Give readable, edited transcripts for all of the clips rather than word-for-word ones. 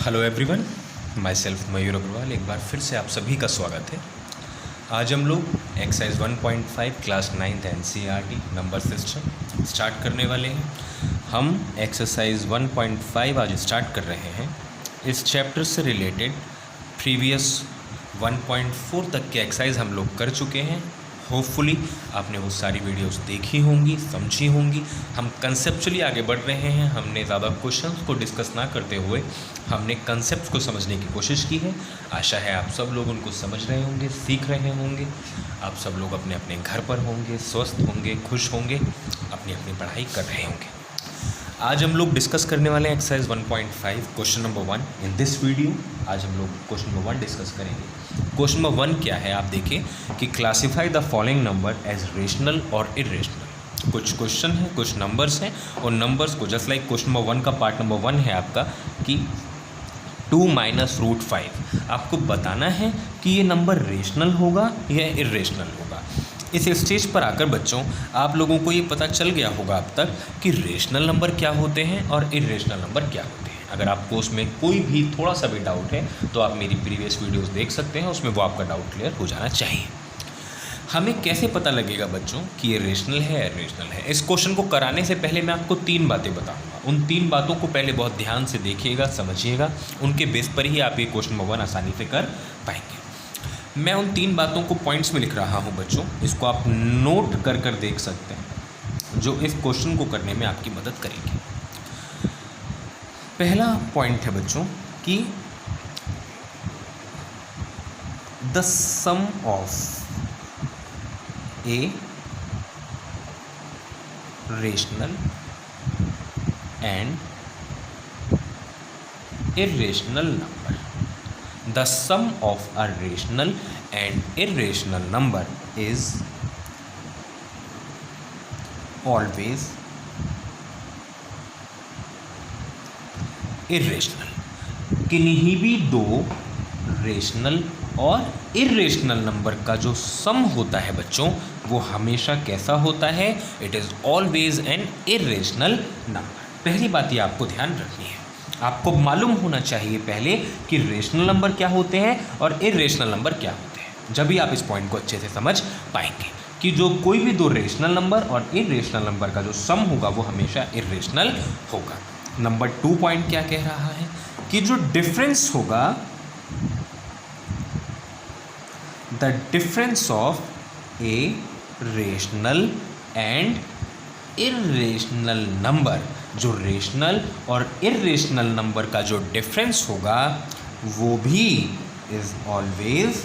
Hello everyone, my self मयूर अग्रवाल। एक बार फिर से आप सभी का स्वागत है। आज हम लोग exercise 1.5 class 9th NCERT number system start करने वाले हैं। हम एक्सरसाइज 1.5 आज स्टार्ट कर रहे हैं। इस चैप्टर से रिलेटेड प्रीवियस 1.4 तक के एक्सरसाइज हम लोग कर चुके हैं। होपफुली आपने वो सारी वीडियोस देखी होंगी, समझी होंगी। हम कंसेप्चुअली आगे बढ़ रहे हैं। हमने ज़्यादा क्वेश्चंस को डिस्कस ना करते हुए हमने कंसेप्ट को समझने की कोशिश की है। आशा है आप सब लोग उनको समझ रहे होंगे, सीख रहे होंगे। आप सब लोग अपने अपने घर पर होंगे, स्वस्थ होंगे, खुश होंगे, अपनी अपनी पढ़ाई कर रहे होंगे। आज हम लोग डिस्कस करने वाले हैं exercise 1.5 question number 1 in this video. आज हम लोग क्वेश्चन नंबर 1 डिस्कस करेंगे। क्वेश्चन नंबर 1 क्या है, आप देखिए कि classify the following number as rational और इरेशनल। कुछ क्वेश्चन है, कुछ नंबर्स हैं, और नंबर्स को जस्ट लाइक क्वेश्चन नंबर 1 का पार्ट नंबर 1 है आपका कि 2 - √5 आपको बताना है कि ये नंबर रेशनल होगा या इरेशनल होगा। इस स्टेज पर आकर बच्चों आप लोगों को ये पता चल गया होगा अब तक कि रेशनल नंबर क्या होते हैं और इरेशनल नंबर क्या होते हैं। अगर आपको उसमें कोई भी थोड़ा सा भी डाउट है तो आप मेरी प्रीवियस वीडियोस देख सकते हैं, उसमें वो आपका डाउट क्लियर हो जाना चाहिए। हमें कैसे पता लगेगा बच्चों कि ये रेशनल है या इरेशनल है? इस क्वेश्चन को कराने से पहले मैं आपको 3 बातें बताऊंगा। उन 3 बातों को पहले बहुत ध्यान से देखिएगा, समझिएगा। उनके बेस पर ही आप ये क्वेश्चन नंबर 1 आसानी से कर पाएंगे। मैं उन 3 बातों को पॉइंट्स में लिख रहा हूँ बच्चों, इसको आप नोट कर कर देख सकते हैं, जो इस क्वेश्चन को करने में आपकी मदद करेंगे। पहला पॉइंट है बच्चों कि the sum of a rational and irrational number. The sum of a rational and irrational number is always irrational. किन्हीं भी दो रेशनल और इरेशनल नंबर का जो सम होता है बच्चों, वो हमेशा कैसा होता है? It is always an irrational number. पहली बात ये आपको ध्यान रखनी है। आपको मालूम होना चाहिए पहले कि रेशनल नंबर क्या होते हैं और इरेशनल नंबर क्या होते हैं। जब भी आप इस पॉइंट को अच्छे से समझ पाएंगे कि जो कोई भी दो रेशनल नंबर और इरेशनल नंबर का जो सम होगा वो हमेशा इरेशनल होगा। नंबर 2 पॉइंट क्या कह रहा है कि जो डिफरेंस होगा, the difference of a rational and irrational number, जो रेशनल और इरेशनल नंबर का जो डिफरेंस होगा वो भी इज ऑलवेज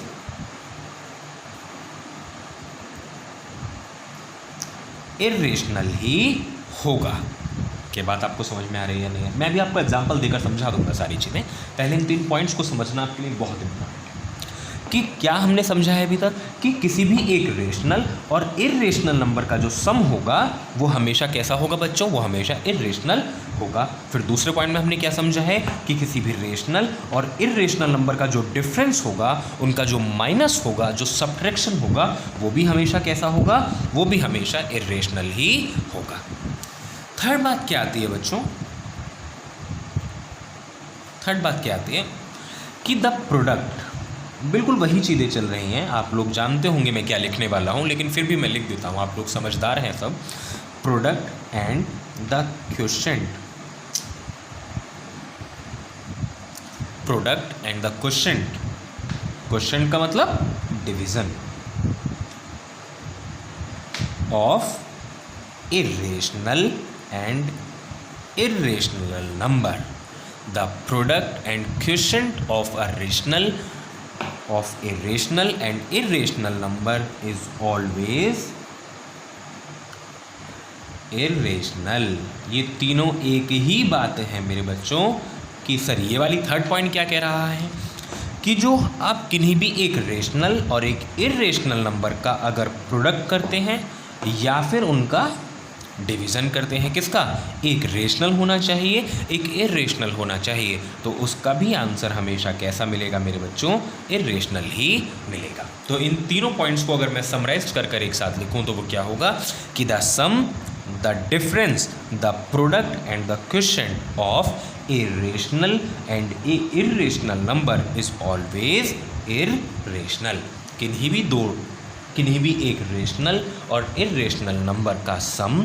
इरेशनल ही होगा। क्या बात आपको समझ में आ रही है या नहीं है? मैं भी आपको एग्जांपल देकर समझा दूंगा सारी चीज़ें। पहले इन 3 पॉइंट्स को समझना आपके लिए बहुत इंपॉर्टेंट है कि क्या हमने समझा है अभी तक कि किसी भी एक रेशनल और इरेशनल नंबर का जो सम होगा वो हमेशा कैसा होगा बच्चों? वो हमेशा इरेशनल होगा। फिर दूसरे पॉइंट में हमने क्या समझा है कि किसी भी रेशनल और इरेशनल नंबर का जो डिफरेंस होगा, उनका जो माइनस होगा, जो सब्ट्रैक्शन होगा, वो भी हमेशा कैसा होगा? वो भी हमेशा इरेशनल ही होगा। थर्ड बात क्या आती है बच्चों? थर्ड बात क्या आती है कि द प्रोडक्ट, बिल्कुल वही चीज़ें चल रही हैं। आप लोग जानते होंगे मैं क्या लिखने वाला हूँ, लेकिन फिर भी मैं लिख देता हूँ, आप लोग समझदार हैं सब। Product and the quotient, product and the quotient, quotient का मतलब division of irrational and irrational number. The product and quotient of a rational of a rational and irrational number is always irrational। ये तीनों एक ही बात है मेरे बच्चों कि सर ये वाली थर्ड पॉइंट क्या कह रहा है कि जो आप किन्हीं भी एक रेशनल और एक इरेशनल नंबर का अगर प्रोडक्ट करते हैं या फिर उनका डिवीज़न करते हैं, किसका? एक रेशनल होना चाहिए, एक इरेशनल होना चाहिए, तो उसका भी आंसर हमेशा कैसा मिलेगा मेरे बच्चों? इरेशनल ही मिलेगा। तो इन तीनों पॉइंट्स को अगर मैं समराइज कर कर एक साथ लिखूं तो वो क्या होगा कि the sum, the difference, the product and the quotient of irrational and a irrational number is always irrational। किन्हीं भी एक रेशनल और इरेशनल नंबर का सम,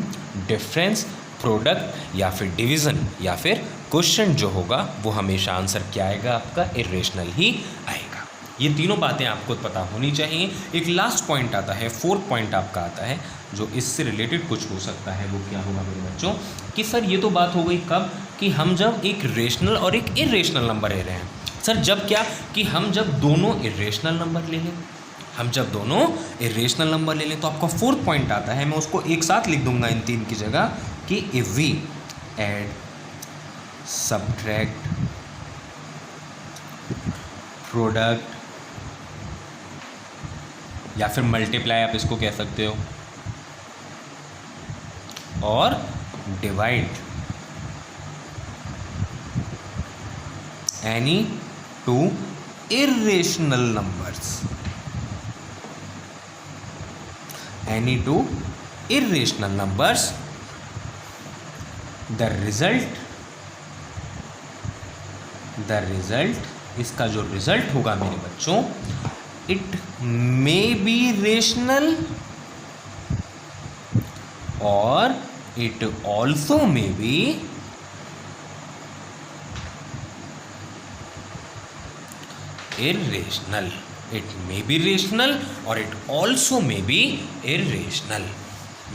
डिफरेंस, प्रोडक्ट या फिर डिवीज़न या फिर क्वेश्चन जो होगा वो हमेशा आंसर क्या आएगा आपका, इरेशनल ही आएगा। ये तीनों बातें आपको पता होनी चाहिए। एक लास्ट पॉइंट आता है, फोर्थ पॉइंट आपका आता है जो इससे रिलेटेड कुछ हो सकता है। वो क्या होगा मेरे बच्चों कि सर ये तो बात हो गई कब कि हम जब एक रेशनल और एक इरेशनल नंबर ले रहे हैं। सर जब क्या कि हम जब दोनों इरेशनल नंबर ले लें, हम जब दोनों इरेशनल नंबर ले लें तो आपका फोर्थ पॉइंट आता है, मैं उसको एक साथ लिख दूंगा इन तीन की जगह कि if we add, subtract, product या फिर मल्टीप्लाई आप इसको कह सकते हो, और divide any two irrational numbers, any two irrational numbers, the result इसका जो रिजल्ट होगा मेरे बच्चों, it may be rational और it also may be irrational। It may be rational और it also may be irrational.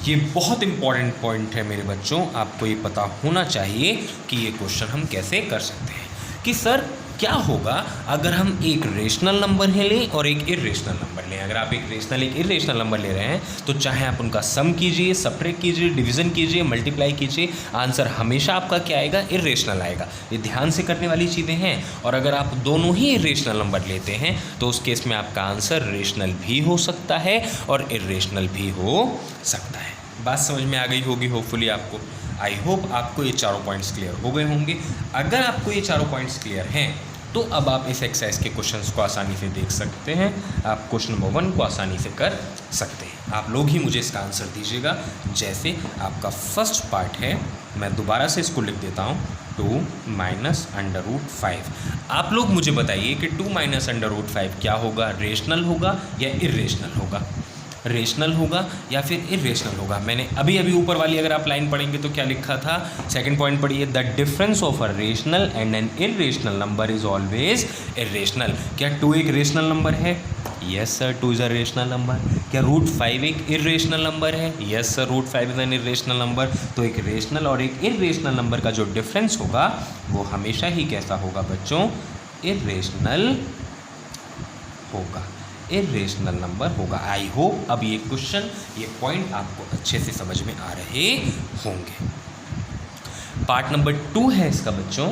ये बहुत इंपॉर्टेंट पॉइंट है मेरे बच्चों, आपको ये पता होना चाहिए कि ये क्वेश्चन हम कैसे कर सकते हैं कि सर क्या होगा अगर हम एक रेशनल नंबर लें और एक इरेशनल नंबर लें। अगर आप एक रेशनल एक इरेशनल नंबर ले रहे हैं तो चाहे आप उनका सम कीजिए, सब्ट्रैक्ट कीजिए, डिवीज़न कीजिए, मल्टीप्लाई कीजिए, आंसर हमेशा आपका क्या आएगा, इरेशनल आएगा। ये ध्यान से करने वाली चीज़ें हैं। और अगर आप दोनों ही इरेशनल नंबर लेते हैं तो उस केस में आपका आंसर रेशनल भी हो सकता है और इरेशनल भी हो सकता है। बात समझ में आ गई होगी होपफुली आपको। आई होप आपको ये चारों पॉइंट्स क्लियर हो गए होंगे। अगर आपको ये चारों पॉइंट्स क्लियर हैं तो अब आप इस एक्सरसाइज के क्वेश्चंस को आसानी से देख सकते हैं। आप क्वेश्चन नंबर 1 को आसानी से कर सकते हैं। आप लोग ही मुझे इसका आंसर दीजिएगा। जैसे आपका फर्स्ट पार्ट है, मैं दोबारा से इसको लिख देता हूँ, 2 माइनस अंडर रूट 5। आप लोग मुझे बताइए कि 2 माइनस अंडर रूट 5 क्या होगा, रेशनल होगा या इरेशनल होगा, रेशनल होगा या फिर इरेशनल होगा। मैंने अभी ऊपर वाली अगर आप लाइन पढ़ेंगे तो क्या लिखा था, सेकंड पॉइंट पढ़िए, the difference of a rational and an irrational number is always irrational. क्या 2 एक रेशनल नंबर है? Yes sir, 2 is a rational number. क्या रूट 5 एक इरेशनल नंबर है? Yes sir, root 5 is an irrational number. तो एक rational और एक इरेशनल नंबर का जो डिफरेंस होगा वो हमेशा ही कैसा होगा बच्चों, इरेशनल होगा, इरेशनल नंबर होगा। आई होप अब ये क्वेश्चन, ये पॉइंट आपको अच्छे से समझ में आ रहे होंगे। पार्ट नंबर 2 है इसका बच्चों,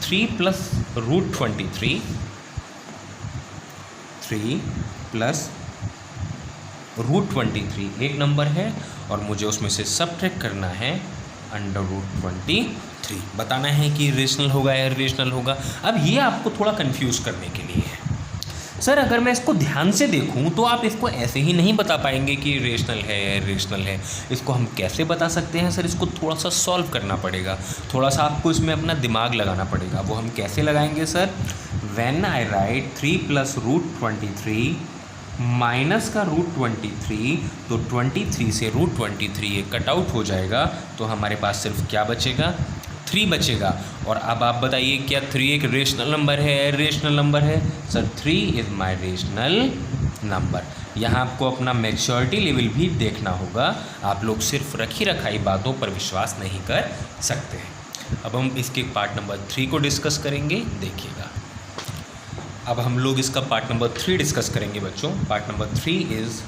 3 प्लस रूट 23, 3 प्लस रूट 23 एक नंबर है और मुझे उसमें से सब्ट्रैक्ट करना है अंडर रूट 23। बताना है कि रेशनल होगा या इरेशनल होगा। अब ये आपको थोड़ा कंफ्यूज करने के लिए है। सर अगर मैं इसको ध्यान से देखूं तो आप इसको ऐसे ही नहीं बता पाएंगे कि रेशनल है या इरेशनल है। इसको हम कैसे बता सकते हैं सर, इसको थोड़ा सा सॉल्व करना पड़ेगा, थोड़ा सा आपको इसमें अपना दिमाग लगाना पड़ेगा। वो हम कैसे लगाएंगे sir, when I write 3 plus root 23 minus का रूट 23, तो 23 से रूट 23 ये कट आउट हो जाएगा, तो हमारे पास सिर्फ क्या बचेगा, 3 बचेगा। और अब आप बताइए क्या 3 एक रेशनल नंबर है या रेशनल नंबर है? Sir 3 is my rational number. यहाँ आपको अपना मैच्योरिटी लेवल भी देखना होगा। आप लोग सिर्फ रखी रखाई बातों पर विश्वास नहीं कर सकते हैं। अब हम इसके पार्ट नंबर 3 को डिस्कस करेंगे, देखिएगा। अब हम लोग इसका पार्ट नंबर 3 डिस्कस करेंगे बच्चों। Part number 3 is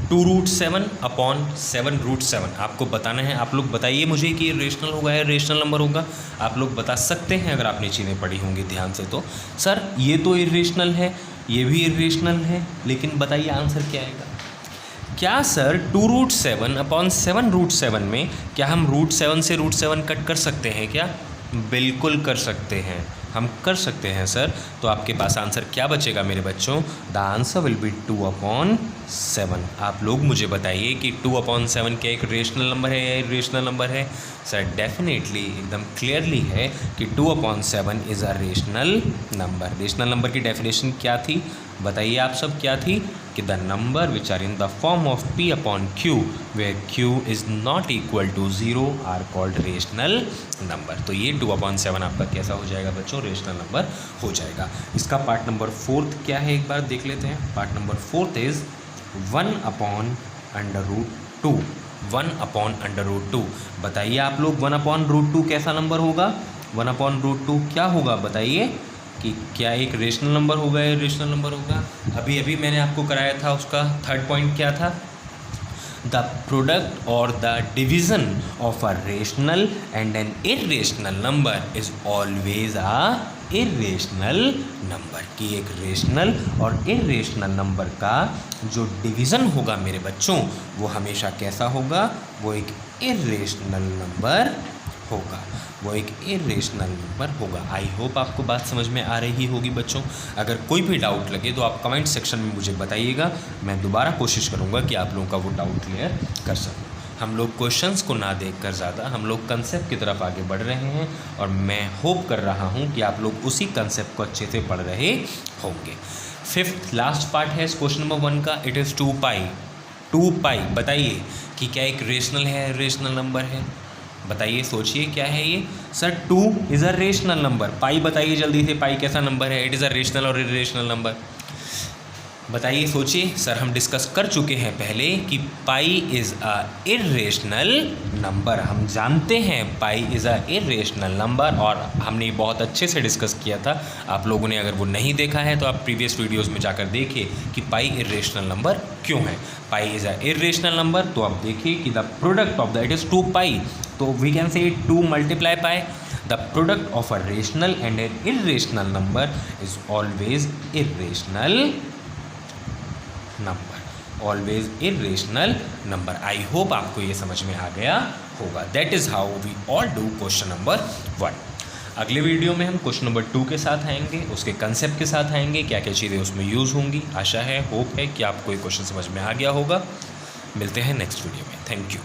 2 root 7 upon 7 root 7। आपको बताना है, आप लोग बताइए मुझे कि ये रेशनल होगा या रेशनल नंबर होगा। आप लोग बता सकते हैं अगर आपने चीज़ें पढ़ी होंगी ध्यान से। तो सर ये तो इरेशनल है, ये भी इरेशनल है, लेकिन बताइए आंसर क्या आएगा। क्या सर 2 रूट 7 अपॉन 7 रूट 7 में क्या हम रूट 7 से रूट 7 कट कर सकते हैं क्या? बिल्कुल कर सकते हैं, हम कर सकते हैं सर। तो आपके पास आंसर क्या बचेगा मेरे बच्चों, the answer will be 2 upon 7। आप लोग मुझे बताइए कि 2/7 क्या एक रेशनल नंबर है या इरेशनल नंबर है? सर डेफिनेटली एकदम क्लियरली है कि 2/7 is a rational number. Rational number की डेफिनेशन क्या थी बताइए आप सब, क्या थी कि the number which are in the form of P/Q where Q is not equal to 0 are called rational number. तो ये 2/7 आपका कैसा हो जाएगा बच्चों? रेशनल नंबर हो जाएगा। इसका पार्ट नंबर 4 क्या है एक बार देख लेते हैं। Part number 4 is 1/√2। 1/√2 बताइए आप लोग 1/√2 कैसा नंबर होगा? 1/√2 क्या होगा बताइए कि क्या एक रेशनल नंबर होगा या इरेशनल नंबर होगा? अभी अभी मैंने आपको कराया था, उसका थर्ड पॉइंट क्या था? द प्रोडक्ट और the division of a rational and an irrational number is always a irrational number. कि एक रेशनल और इरेशनल नंबर का जो डिवीज़न होगा मेरे बच्चों वो हमेशा कैसा होगा? वो एक इरेशनल नंबर होगा, वो एक इरेशनल नंबर होगा। आई होप आपको बात समझ में आ रही होगी बच्चों। अगर कोई भी डाउट लगे तो आप कमेंट सेक्शन में मुझे बताइएगा, मैं दोबारा कोशिश करूँगा कि आप लोगों का वो डाउट क्लियर कर सकूँ। हम लोग क्वेश्चंस को ना देखकर ज़्यादा हम लोग कंसेप्ट की तरफ आगे बढ़ रहे हैं और मैं होप कर रहा हूँ कि आप लोग उसी कंसेप्ट को अच्छे से पढ़ रहे होंगे। 5th लास्ट पार्ट है इस क्वेश्चन नंबर 1 का। It is 2π। 2π बताइए कि क्या एक रेशनल है, रेशनल नंबर है? बताइए, सोचिए क्या है ये? Sir 2 is a rational number. Pi बताइए जल्दी से, पाई कैसा नंबर है? इट इज़ अ रेशनल और इरेशनल नंबर। बताइए, सोचिए। सर हम डिस्कस कर चुके हैं पहले कि पाई इज़ अ इरेशनल नंबर। हम जानते हैं पाई इज़ अ इरेशनल नंबर और हमने बहुत अच्छे से डिस्कस किया था। आप लोगों ने अगर वो नहीं देखा है तो आप प्रीवियस वीडियोस में जाकर देखिए कि पाई इरेशनल नंबर क्यों है। Pi is a irrational number तो आप देखिए कि the product of the it is 2π, तो we can say 2 multiply pi. The product of a rational and an irrational number is always irrational number, always irrational number. I hope आपको ये समझ में आ गया होगा। That is how we all do question number 1। अगले video में हम क्वेश्चन नंबर 2 के साथ आएंगे, उसके कंसेप्ट के साथ आएंगे, क्या क्या चीज़ें उसमें यूज़ होंगी। आशा है, होप है कि आपको ये क्वेश्चन समझ में आ गया होगा। मिलते हैं नेक्स्ट वीडियो में। Thank you.